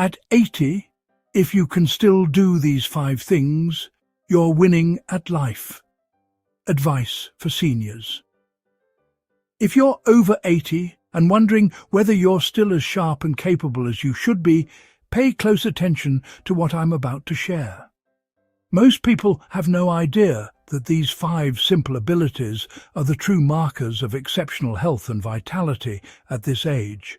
At 80, if you can still do these 5 things, you're winning at life. Advice for seniors. If you're over 80 and wondering whether you're still as sharp and capable as you should be, pay close attention to what I'm about to share. Most people have no idea that these 5 simple abilities are the true markers of exceptional health and vitality at this age.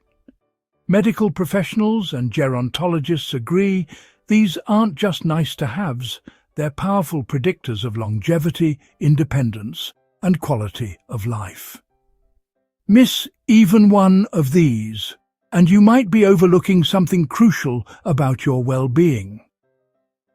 Medical professionals and gerontologists agree these aren't just nice-to-haves, they're powerful predictors of longevity, independence, and quality of life. Miss even one of these, and you might be overlooking something crucial about your well-being.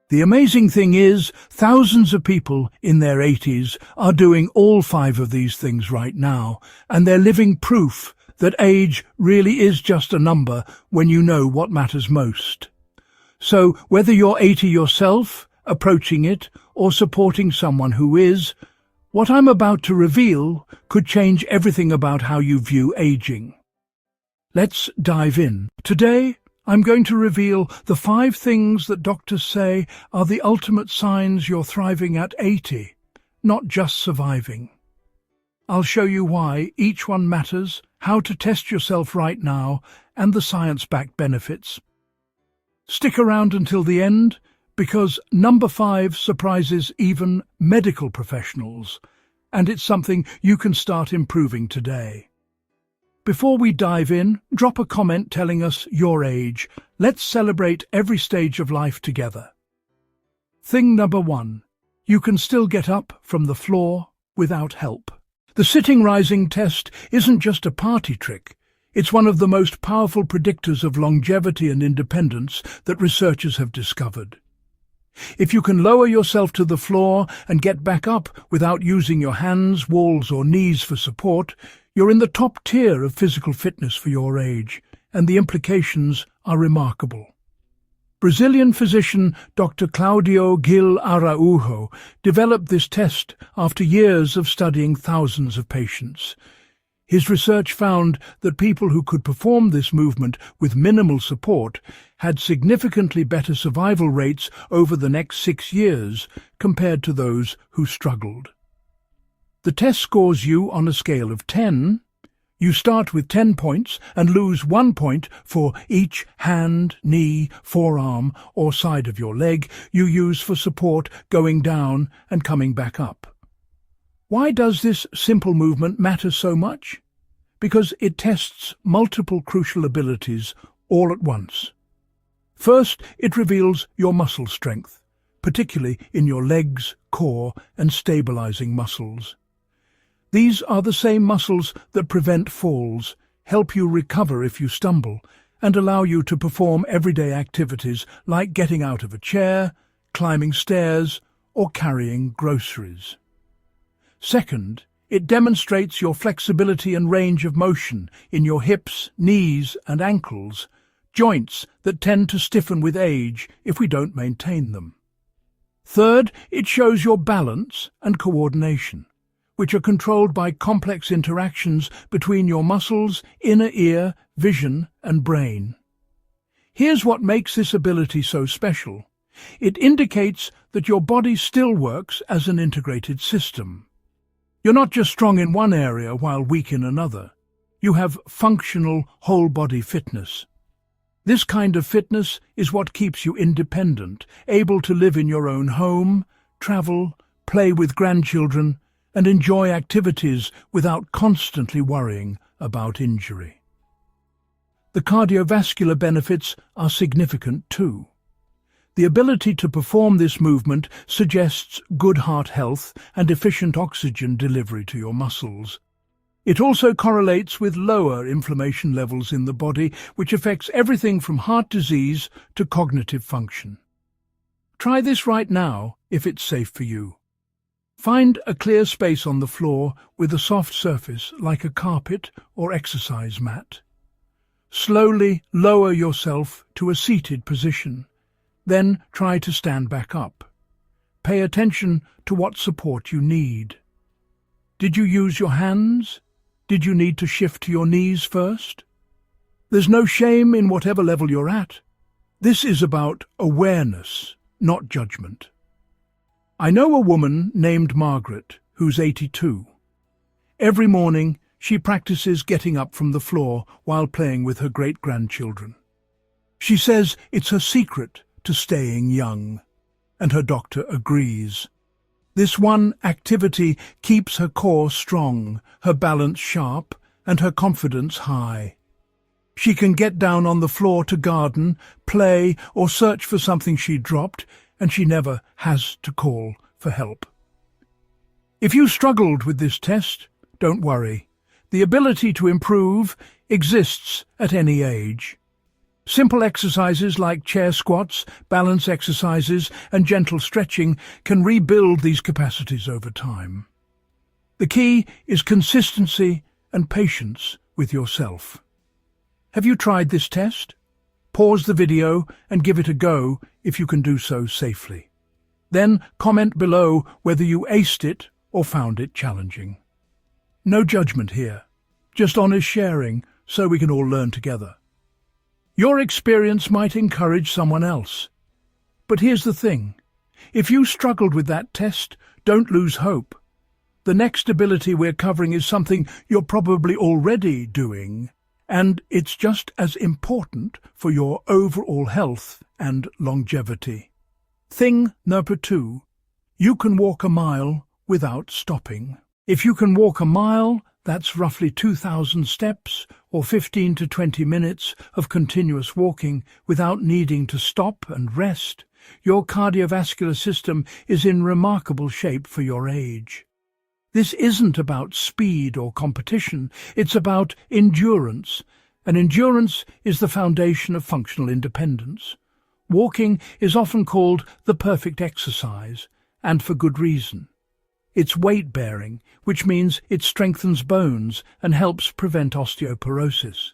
The amazing thing is, thousands of people in their 80s are doing all 5 of these things right now, and they're living proof that age really is just a number when you know what matters most. So, whether you're 80 yourself, approaching it, or supporting someone who is, what I'm about to reveal could change everything about how you view aging. Let's dive in. Today, I'm going to reveal the 5 things that doctors say are the ultimate signs you're thriving at 80, not just surviving. I'll show you why each one matters, how to test yourself right now, and the science-backed benefits. Stick around until the end, because number 5 surprises even medical professionals, and it's something you can start improving today. Before we dive in, drop a comment telling us your age. Let's celebrate every stage of life together. Thing number 1. You can still get up from the floor without help. The sitting-rising test isn't just a party trick. It's one of the most powerful predictors of longevity and independence that researchers have discovered. If you can lower yourself to the floor and get back up without using your hands, walls, or knees for support, you're in the top tier of physical fitness for your age, and the implications are remarkable. Brazilian physician Dr. Claudio Gil Araujo developed this test after years of studying thousands of patients. His research found that people who could perform this movement with minimal support had significantly better survival rates over the next 6 years compared to those who struggled. The test scores you on a scale of 10. You start with 10 points and lose 1 point for each hand, knee, forearm, or side of your leg you use for support going down and coming back up. Why does this simple movement matter so much? Because it tests multiple crucial abilities all at once. First, it reveals your muscle strength, particularly in your legs, core, and stabilizing muscles. These are the same muscles that prevent falls, help you recover if you stumble, and allow you to perform everyday activities like getting out of a chair, climbing stairs, or carrying groceries. Second, it demonstrates your flexibility and range of motion in your hips, knees, and ankles, joints that tend to stiffen with age if we don't maintain them. Third, it shows your balance and coordination, which are controlled by complex interactions between your muscles, inner ear, vision, and brain. Here's what makes this ability so special. It indicates that your body still works as an integrated system. You're not just strong in one area while weak in another. You have functional whole-body fitness. This kind of fitness is what keeps you independent, able to live in your own home, travel, play with grandchildren, and enjoy activities without constantly worrying about injury. The cardiovascular benefits are significant too. The ability to perform this movement suggests good heart health and efficient oxygen delivery to your muscles. It also correlates with lower inflammation levels in the body, which affects everything from heart disease to cognitive function. Try this right now if it's safe for you. Find a clear space on the floor with a soft surface like a carpet or exercise mat. Slowly lower yourself to a seated position. Then try to stand back up. Pay attention to what support you need. Did you use your hands? Did you need to shift to your knees first? There's no shame in whatever level you're at. This is about awareness, not judgment. I know a woman named Margaret who's 82. Every morning, she practices getting up from the floor while playing with her great-grandchildren. She says it's her secret to staying young, and her doctor agrees. This one activity keeps her core strong, her balance sharp, and her confidence high. She can get down on the floor to garden, play, or search for something she dropped, and she never has to call for help. If you struggled with this test, don't worry. The ability to improve exists at any age. Simple exercises like chair squats, balance exercises, and gentle stretching can rebuild these capacities over time. The key is consistency and patience with yourself. Have you tried this test? Pause the video and give it a go if you can do so safely. Then comment below whether you aced it or found it challenging. No judgment here, just honest sharing so we can all learn together. Your experience might encourage someone else. But here's the thing. If you struggled with that test, don't lose hope. The next ability we're covering is something you're probably already doing, and it's just as important for your overall health and longevity. Thing number 2, you can walk a mile without stopping. If you can walk a mile, that's roughly 2,000 steps or 15 to 20 minutes of continuous walking without needing to stop and rest. Your cardiovascular system is in remarkable shape for your age. This isn't about speed or competition, it's about endurance, and endurance is the foundation of functional independence. Walking is often called the perfect exercise, and for good reason. It's weight-bearing, which means it strengthens bones and helps prevent osteoporosis.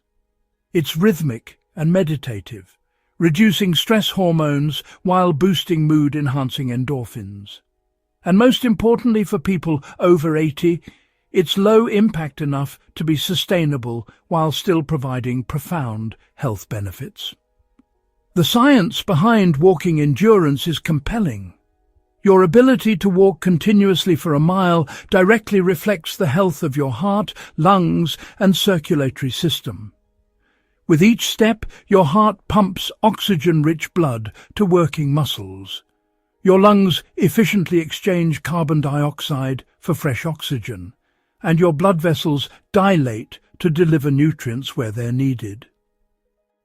It's rhythmic and meditative, reducing stress hormones while boosting mood-enhancing endorphins. And most importantly for people over 80, it's low impact enough to be sustainable while still providing profound health benefits. The science behind walking endurance is compelling. Your ability to walk continuously for a mile directly reflects the health of your heart, lungs, and circulatory system. With each step, your heart pumps oxygen-rich blood to working muscles. Your lungs efficiently exchange carbon dioxide for fresh oxygen, and your blood vessels dilate to deliver nutrients where they're needed.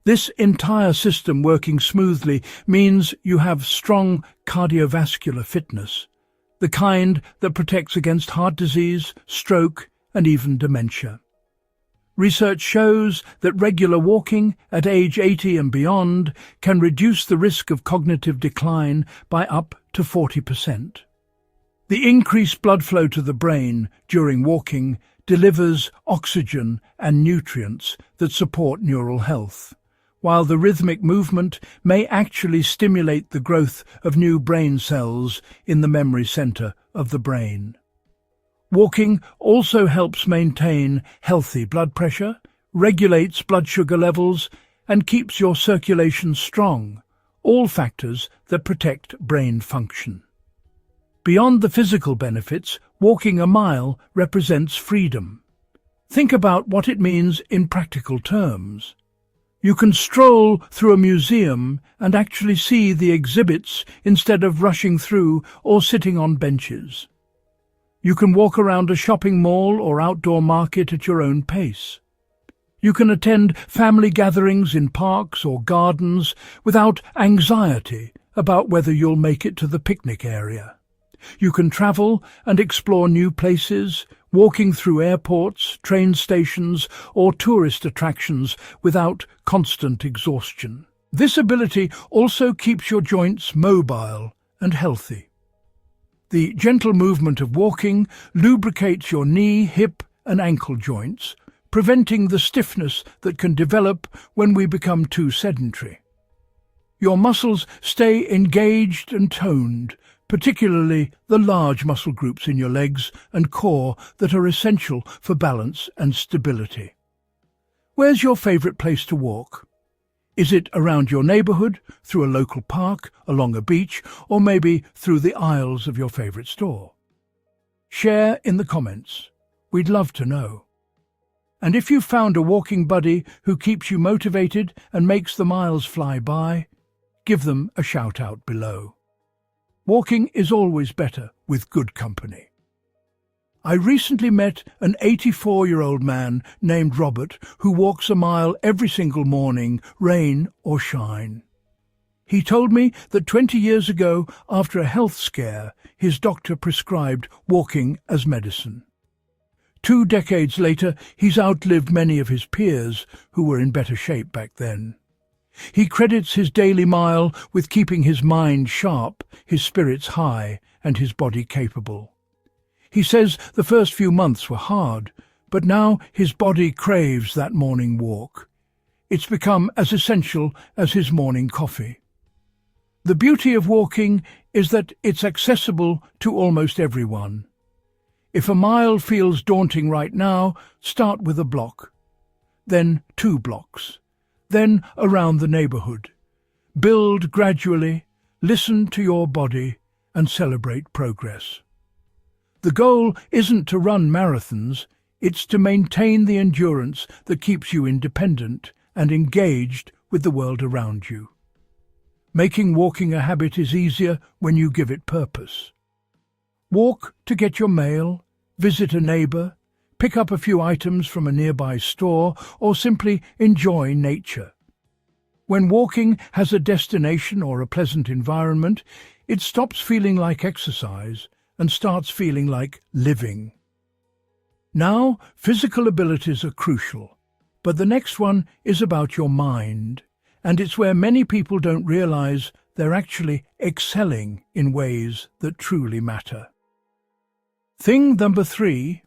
This entire system working smoothly means you have strong cardiovascular fitness, the kind that protects against heart disease, stroke, and even dementia. Research shows that regular walking at age 80 and beyond can reduce the risk of cognitive decline by up to 40%. The increased blood flow to the brain during walking delivers oxygen and nutrients that support neural health, while the rhythmic movement may actually stimulate the growth of new brain cells in the memory center of the brain. Walking also helps maintain healthy blood pressure, regulates blood sugar levels, and keeps your circulation strong, all factors that protect brain function. Beyond the physical benefits, walking a mile represents freedom. Think about what it means in practical terms. You can stroll through a museum and actually see the exhibits instead of rushing through or sitting on benches. You can walk around a shopping mall or outdoor market at your own pace. You can attend family gatherings in parks or gardens without anxiety about whether you'll make it to the picnic area. You can travel and explore new places, walking through airports, train stations, or tourist attractions without constant exhaustion. This ability also keeps your joints mobile and healthy. The gentle movement of walking lubricates your knee, hip, and ankle joints, preventing the stiffness that can develop when we become too sedentary. Your muscles stay engaged and toned, particularly the large muscle groups in your legs and core that are essential for balance and stability. Where's your favorite place to walk? Is it around your neighborhood, through a local park, along a beach, or maybe through the aisles of your favorite store? Share in the comments. We'd love to know. And if you've found a walking buddy who keeps you motivated and makes the miles fly by, give them a shout out below. Walking is always better with good company. I recently met an 84-year-old man named Robert who walks a mile every single morning, rain or shine. He told me that 20 years ago, after a health scare, his doctor prescribed walking as medicine. 2 decades later, he's outlived many of his peers who were in better shape back then. He credits his daily mile with keeping his mind sharp, his spirits high, and his body capable. He says the first few months were hard, but now his body craves that morning walk. It's become as essential as his morning coffee. The beauty of walking is that it's accessible to almost everyone. If a mile feels daunting right now, start with a block, then 2 blocks, then around the neighborhood. Build gradually, listen to your body, and celebrate progress. The goal isn't to run marathons, it's to maintain the endurance that keeps you independent and engaged with the world around you. Making walking a habit is easier when you give it purpose. Walk to get your mail, visit a neighbor, pick up a few items from a nearby store, or simply enjoy nature. When walking has a destination or a pleasant environment, it stops feeling like exercise and starts feeling like living. Now, physical abilities are crucial, but the next one is about your mind, and it's where many people don't realize they're actually excelling in ways that truly matter. Thing number 3,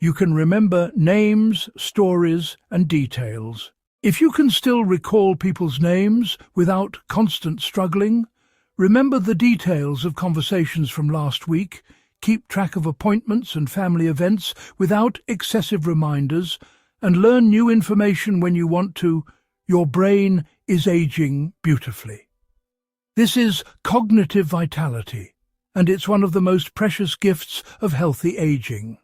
you can remember names, stories, and details. If you can still recall people's names without constant struggling, remember the details of conversations from last week, keep track of appointments and family events without excessive reminders, and learn new information when you want to, your brain is aging beautifully. This is cognitive vitality, and it's one of the most precious gifts of healthy aging.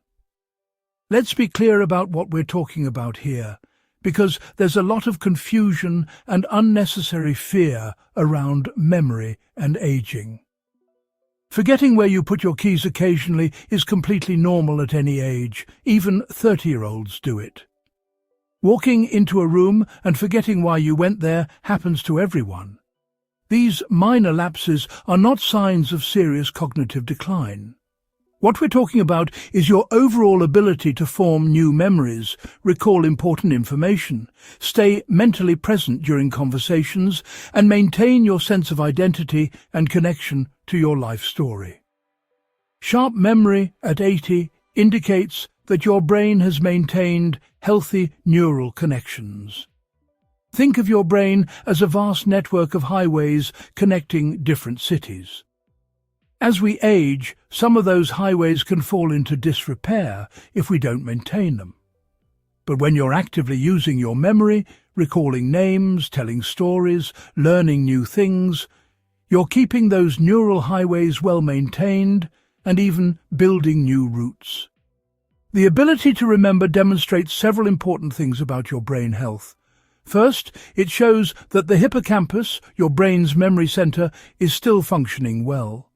Let's be clear about what we're talking about here, because there's a lot of confusion and unnecessary fear around memory and aging. Forgetting where you put your keys occasionally is completely normal at any age. Even 30-year-olds do it. Walking into a room and forgetting why you went there happens to everyone. These minor lapses are not signs of serious cognitive decline. What we're talking about is your overall ability to form new memories, recall important information, stay mentally present during conversations, and maintain your sense of identity and connection to your life story. Sharp memory at 80 indicates that your brain has maintained healthy neural connections. Think of your brain as a vast network of highways connecting different cities. As we age, some of those highways can fall into disrepair if we don't maintain them. But when you're actively using your memory, recalling names, telling stories, learning new things, you're keeping those neural highways well maintained and even building new routes. The ability to remember demonstrates several important things about your brain health. First, it shows that the hippocampus, your brain's memory center, is still functioning well.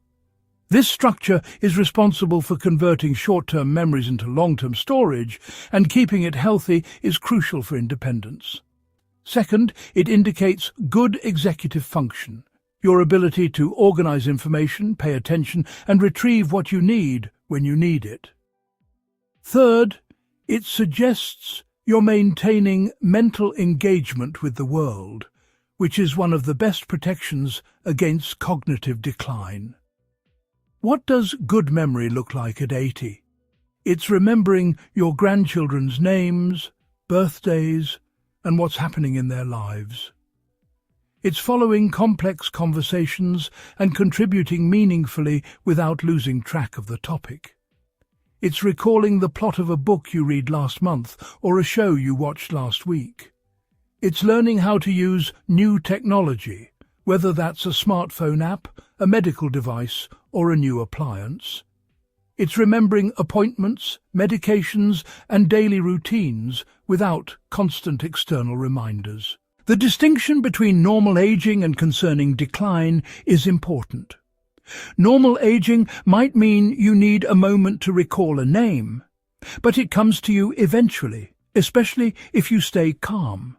This structure is responsible for converting short-term memories into long-term storage, and keeping it healthy is crucial for independence. Second, it indicates good executive function, your ability to organize information, pay attention, and retrieve what you need when you need it. Third, it suggests you're maintaining mental engagement with the world, which is one of the best protections against cognitive decline. What does good memory look like at 80? It's remembering your grandchildren's names, birthdays, and what's happening in their lives. It's following complex conversations and contributing meaningfully without losing track of the topic. It's recalling the plot of a book you read last month or a show you watched last week. It's learning how to use new technology, whether that's a smartphone app, a medical device, or a new appliance. It's remembering appointments, medications, and daily routines without constant external reminders. The distinction between normal aging and concerning decline is important. Normal aging might mean you need a moment to recall a name, but it comes to you eventually, especially if you stay calm.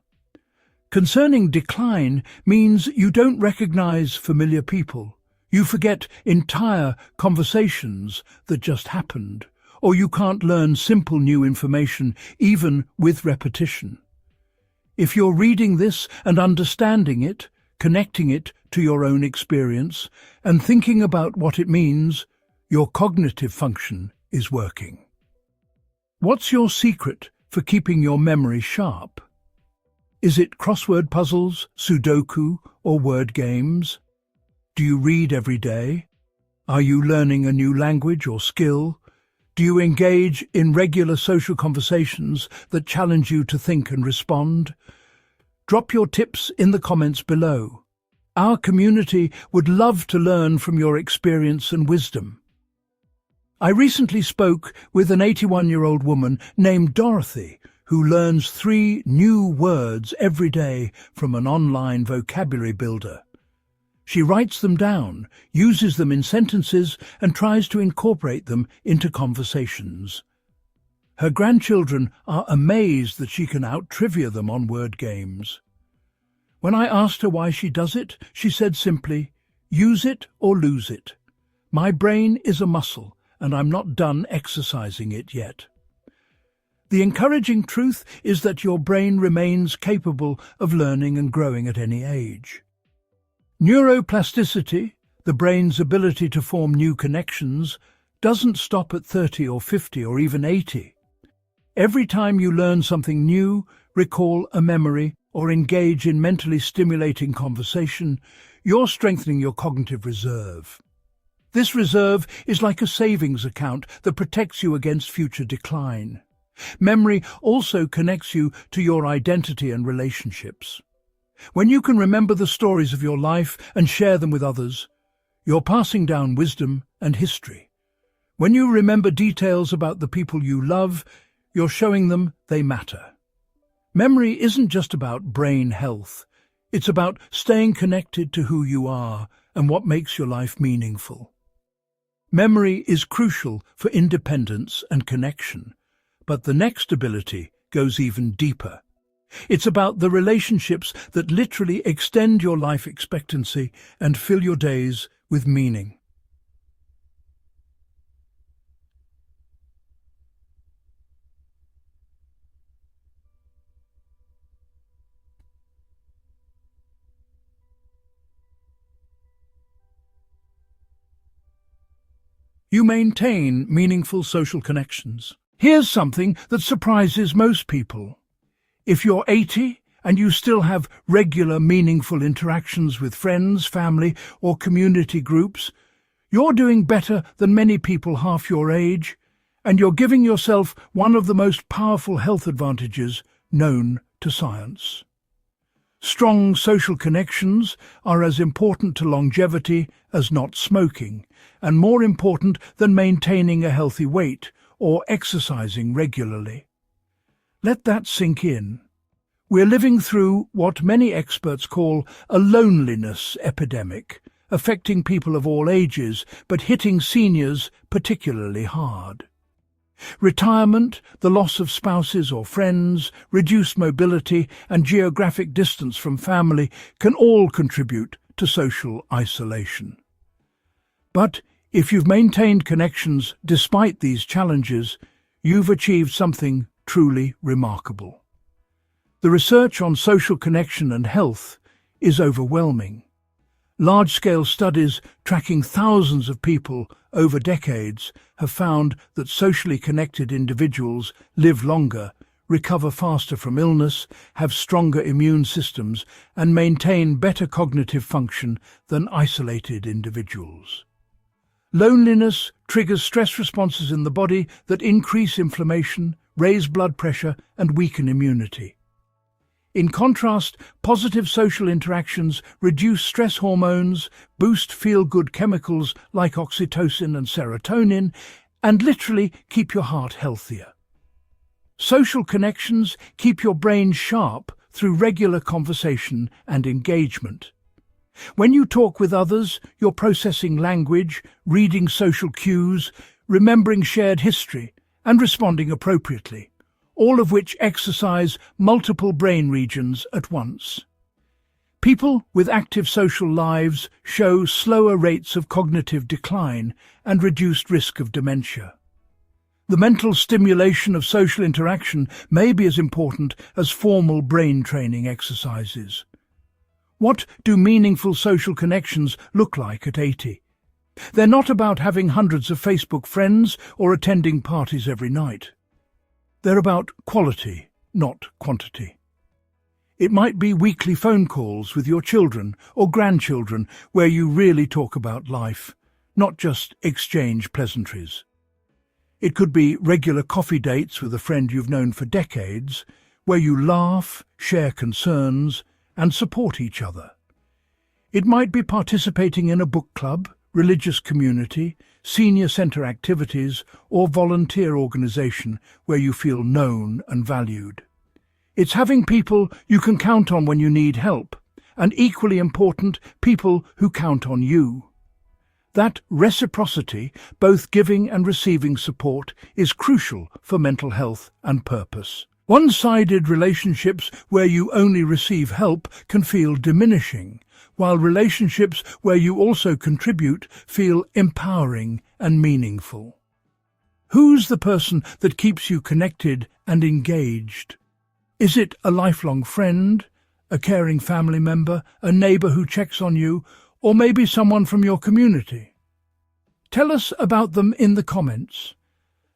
Concerning decline means you don't recognize familiar people. You forget entire conversations that just happened, or you can't learn simple new information even with repetition. If you're reading this and understanding it, connecting it to your own experience, and thinking about what it means, your cognitive function is working. What's your secret for keeping your memory sharp? Is it crossword puzzles, Sudoku, or word games? Do you read every day? Are you learning a new language or skill? Do you engage in regular social conversations that challenge you to think and respond? Drop your tips in the comments below. Our community would love to learn from your experience and wisdom. I recently spoke with an 81-year-old woman named Dorothy, who learns 3 new words every day from an online vocabulary builder. She writes them down, uses them in sentences, and tries to incorporate them into conversations. Her grandchildren are amazed that she can out-trivia them on word games. When I asked her why she does it, she said simply, "Use it or lose it. My brain is a muscle, and I'm not done exercising it yet." The encouraging truth is that your brain remains capable of learning and growing at any age. Neuroplasticity, the brain's ability to form new connections, doesn't stop at 30 or 50 or even 80. Every time you learn something new, recall a memory, or engage in mentally stimulating conversation, you're strengthening your cognitive reserve. This reserve is like a savings account that protects you against future decline. Memory also connects you to your identity and relationships. When you can remember the stories of your life and share them with others, you're passing down wisdom and history. When you remember details about the people you love, you're showing them they matter. Memory isn't just about brain health. It's about staying connected to who you are and what makes your life meaningful. Memory is crucial for independence and connection, but the next ability goes even deeper. It's about the relationships that literally extend your life expectancy and fill your days with meaning. You maintain meaningful social connections. Here's something that surprises most people. If you're 80 and you still have regular, meaningful interactions with friends, family, or community groups, you're doing better than many people half your age, and you're giving yourself one of the most powerful health advantages known to science. Strong social connections are as important to longevity as not smoking, and more important than maintaining a healthy weight or exercising regularly. Let that sink in. We're living through what many experts call a loneliness epidemic, affecting people of all ages, but hitting seniors particularly hard. Retirement, the loss of spouses or friends, reduced mobility, and geographic distance from family can all contribute to social isolation. But if you've maintained connections despite these challenges, you've achieved something truly remarkable. The research on social connection and health is overwhelming. Large-scale studies tracking thousands of people over decades have found that socially connected individuals live longer, recover faster from illness, have stronger immune systems, and maintain better cognitive function than isolated individuals. Loneliness triggers stress responses in the body that increase inflammation, raise blood pressure, and weaken immunity. In contrast, positive social interactions reduce stress hormones, boost feel-good chemicals like oxytocin and serotonin, and literally keep your heart healthier. Social connections keep your brain sharp through regular conversation and engagement. When you talk with others, you're processing language, reading social cues, remembering shared history, and responding appropriately, all of which exercise multiple brain regions at once. People with active social lives show slower rates of cognitive decline and reduced risk of dementia. The mental stimulation of social interaction may be as important as formal brain training exercises. What do meaningful social connections look like at 80? They're not about having hundreds of Facebook friends or attending parties every night. They're about quality, not quantity. It might be weekly phone calls with your children or grandchildren where you really talk about life, not just exchange pleasantries. It could be regular coffee dates with a friend you've known for decades, where you laugh, share concerns, and support each other. It might be participating in a book club, religious community, senior centre activities, or volunteer organisation where you feel known and valued. It's having people you can count on when you need help, and equally important, people who count on you. That reciprocity, both giving and receiving support, is crucial for mental health and purpose. One-sided relationships where you only receive help can feel diminishing, while relationships where you also contribute feel empowering and meaningful. Who's the person that keeps you connected and engaged? Is it a lifelong friend, a caring family member, a neighbour who checks on you, or maybe someone from your community? Tell us about them in the comments.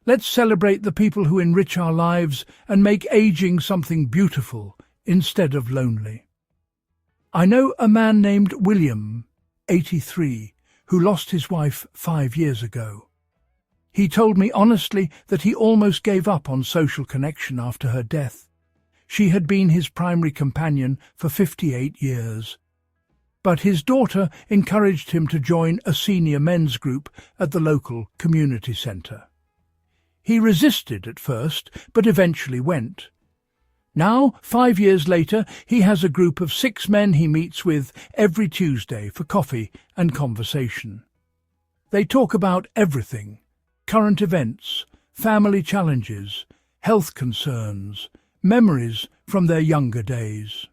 Let's celebrate the people who enrich our lives and make aging something beautiful instead of lonely. I know a man named William, 83, who lost his wife 5 years ago. He told me honestly that he almost gave up on social connection after her death. She had been his primary companion for 58 years. But his daughter encouraged him to join a senior men's group at the local community centre. He resisted at first, but eventually went. Now, 5 years later, he has a group of 6 men he meets with every Tuesday for coffee and conversation. They talk about everything: current events, family challenges, health concerns, memories from their younger days.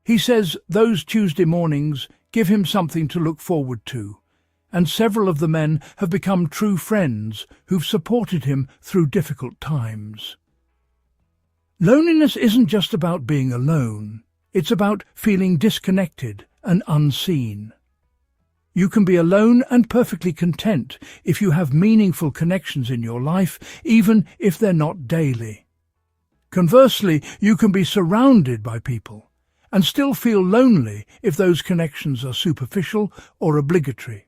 He says those Tuesday mornings give him something to look forward to, and several of the men have become true friends who've supported him through difficult times. Loneliness isn't just about being alone. It's about feeling disconnected and unseen. You can be alone and perfectly content if you have meaningful connections in your life, even if they're not daily. Conversely, you can be surrounded by people and still feel lonely if those connections are superficial or obligatory.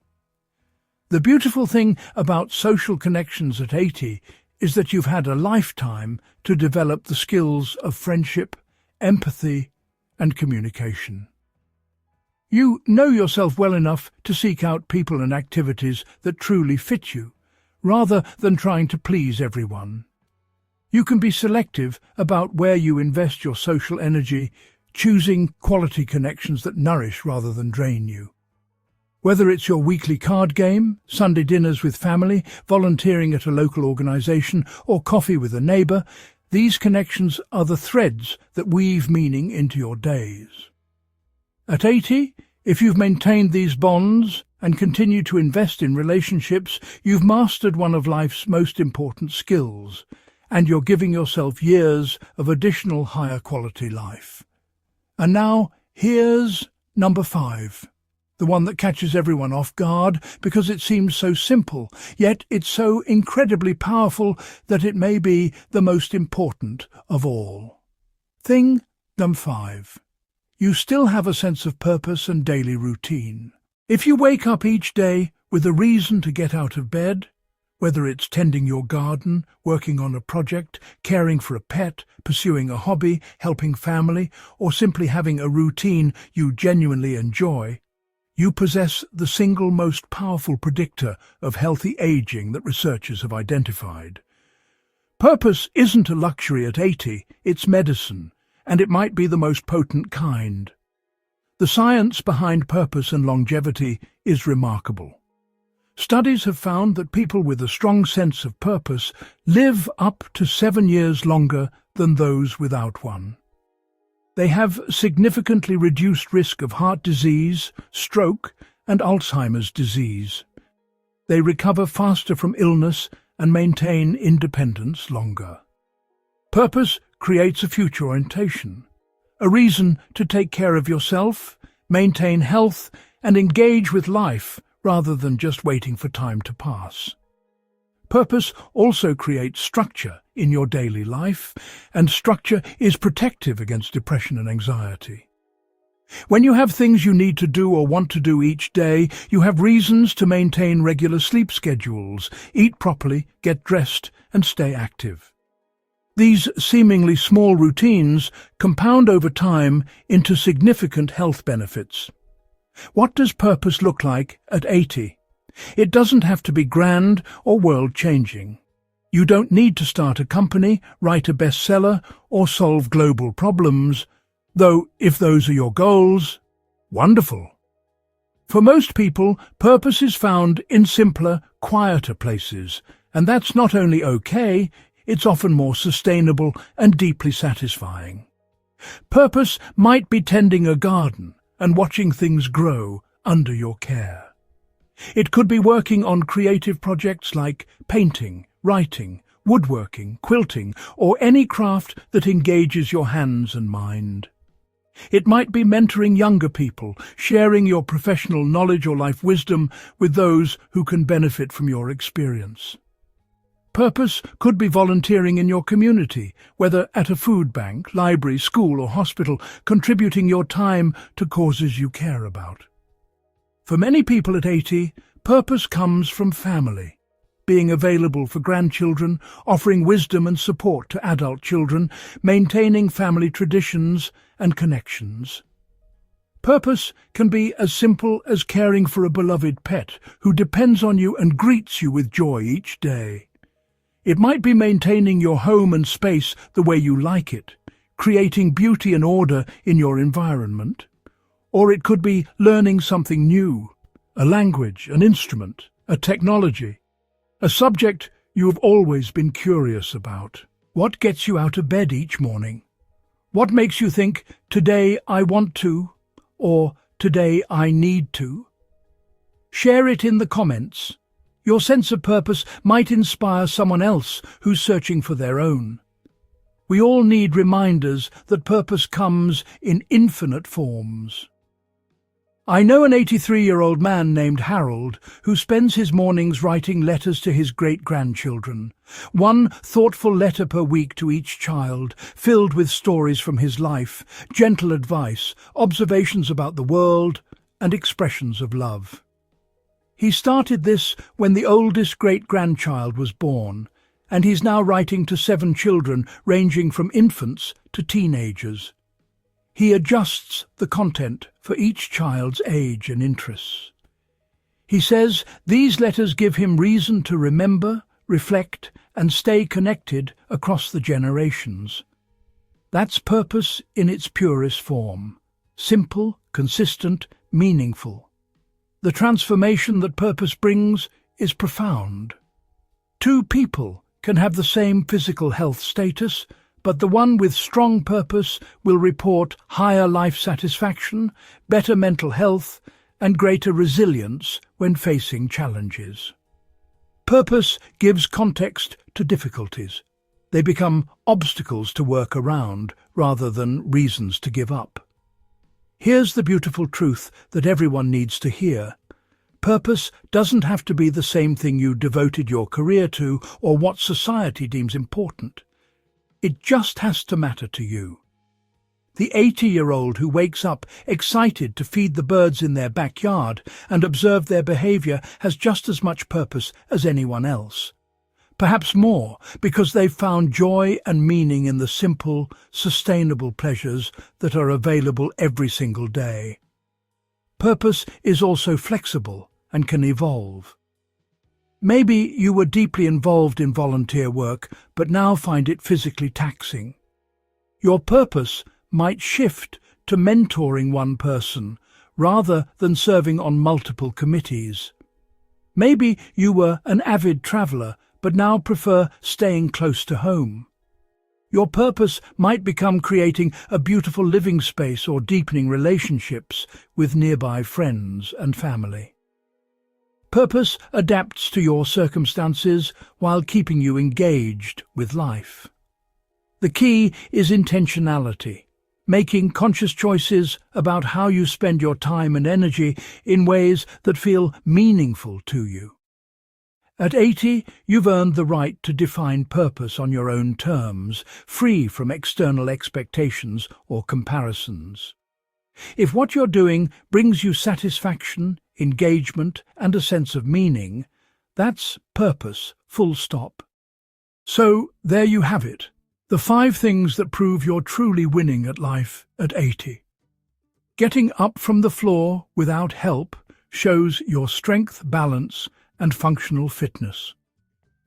The beautiful thing about social connections at 80 is that you've had a lifetime to develop the skills of friendship, empathy, and communication. You know yourself well enough to seek out people and activities that truly fit you, rather than trying to please everyone. You can be selective about where you invest your social energy, choosing quality connections that nourish rather than drain you. Whether it's your weekly card game, Sunday dinners with family, volunteering at a local organisation, or coffee with a neighbour, these connections are the threads that weave meaning into your days. At 80, if you've maintained these bonds and continue to invest in relationships, you've mastered one of life's most important skills, and you're giving yourself years of additional higher quality life. And now, here's number 5. The one that catches everyone off guard because it seems so simple, yet it's so incredibly powerful that it may be the most important of all. Thing number 5. You still have a sense of purpose and daily routine. If you wake up each day with a reason to get out of bed, Whether it's tending your garden, working on a project, caring for a pet, pursuing a hobby, helping family, or simply having a routine you genuinely enjoy, you possess the single most powerful predictor of healthy aging that researchers have identified. Purpose isn't a luxury at 80, it's medicine, and it might be the most potent kind. The science behind purpose and longevity is remarkable. Studies have found that people with a strong sense of purpose live up to 7 years longer than those without one. They have significantly reduced risk of heart disease, stroke, and Alzheimer's disease. They recover faster from illness and maintain independence longer. Purpose creates a future orientation, a reason to take care of yourself, maintain health, and engage with life rather than just waiting for time to pass. Purpose also creates structure in your daily life, and structure is protective against depression and anxiety. When you have things you need to do or want to do each day, you have reasons to maintain regular sleep schedules, eat properly, get dressed, and stay active. These seemingly small routines compound over time into significant health benefits. What does purpose look like at 80? It doesn't have to be grand or world-changing. You don't need to start a company, write a bestseller, or solve global problems, though if those are your goals, wonderful. For most people, purpose is found in simpler, quieter places, and that's not only okay, it's often more sustainable and deeply satisfying. Purpose might be tending a garden and watching things grow under your care. It could be working on creative projects like painting, writing, woodworking, quilting, or any craft that engages your hands and mind. It might be mentoring younger people, sharing your professional knowledge or life wisdom with those who can benefit from your experience. Purpose could be volunteering in your community, whether at a food bank, library, school or hospital, contributing your time to causes you care about. For many people at 80, purpose comes from family. Being available for grandchildren, offering wisdom and support to adult children, maintaining family traditions and connections. Purpose can be as simple as caring for a beloved pet who depends on you and greets you with joy each day. It might be maintaining your home and space the way you like it, creating beauty and order in your environment. Or it could be learning something new, a language, an instrument, a technology, a subject you have always been curious about. What gets you out of bed each morning? What makes you think, today I want to, or today I need to? Share it in the comments. Your sense of purpose might inspire someone else who's searching for their own. We all need reminders that purpose comes in infinite forms. I know an 83-year-old man named Harold who spends his mornings writing letters to his great-grandchildren. One thoughtful letter per week to each child, filled with stories from his life, gentle advice, observations about the world, and expressions of love. He started this when the oldest great-grandchild was born, and he's now writing to 7 children ranging from infants to teenagers. He adjusts the content for each child's age and interests. He says these letters give him reason to remember, reflect, and stay connected across the generations. That's purpose in its purest form. Simple, consistent, meaningful. The transformation that purpose brings is profound. 2 people can have the same physical health status, but the one with strong purpose will report higher life satisfaction, better mental health, and greater resilience when facing challenges. Purpose gives context to difficulties. They become obstacles to work around rather than reasons to give up. Here's the beautiful truth that everyone needs to hear. Purpose doesn't have to be the same thing you devoted your career to or what society deems important. It just has to matter to you. The 80-year-old who wakes up excited to feed the birds in their backyard and observe their behavior has just as much purpose as anyone else. Perhaps more, because they've found joy and meaning in the simple, sustainable pleasures that are available every single day. Purpose is also flexible and can evolve. Maybe you were deeply involved in volunteer work, but now find it physically taxing. Your purpose might shift to mentoring one person rather than serving on multiple committees. Maybe you were an avid traveller, but now prefer staying close to home. Your purpose might become creating a beautiful living space or deepening relationships with nearby friends and family. Purpose adapts to your circumstances while keeping you engaged with life. The key is intentionality, making conscious choices about how you spend your time and energy in ways that feel meaningful to you. At 80, you've earned the right to define purpose on your own terms, free from external expectations or comparisons. If what you're doing brings you satisfaction, engagement, and a sense of meaning, that's purpose, full stop. So, there you have it, the 5 things that prove you're truly winning at life at 80. Getting up from the floor without help shows your strength, balance, and functional fitness.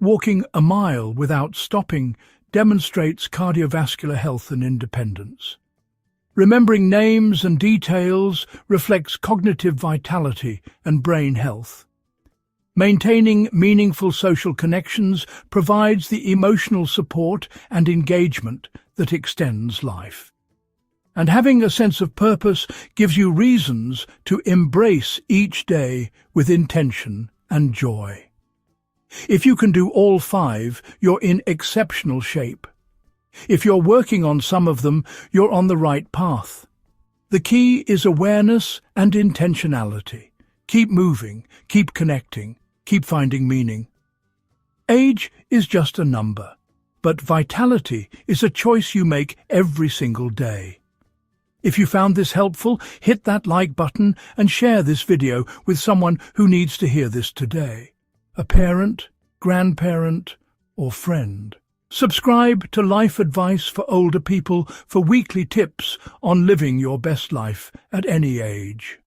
Walking a mile without stopping demonstrates cardiovascular health and independence. Remembering names and details reflects cognitive vitality and brain health. Maintaining meaningful social connections provides the emotional support and engagement that extends life. And having a sense of purpose gives you reasons to embrace each day with intention and joy. If you can do all 5, you're in exceptional shape. If you're working on some of them, you're on the right path. The key is awareness and intentionality. Keep moving, keep connecting, keep finding meaning. Age is just a number, but vitality is a choice you make every single day. If you found this helpful, hit that like button and share this video with someone who needs to hear this today. A parent, grandparent, or friend. Subscribe to Life Advice for Older People for weekly tips on living your best life at any age.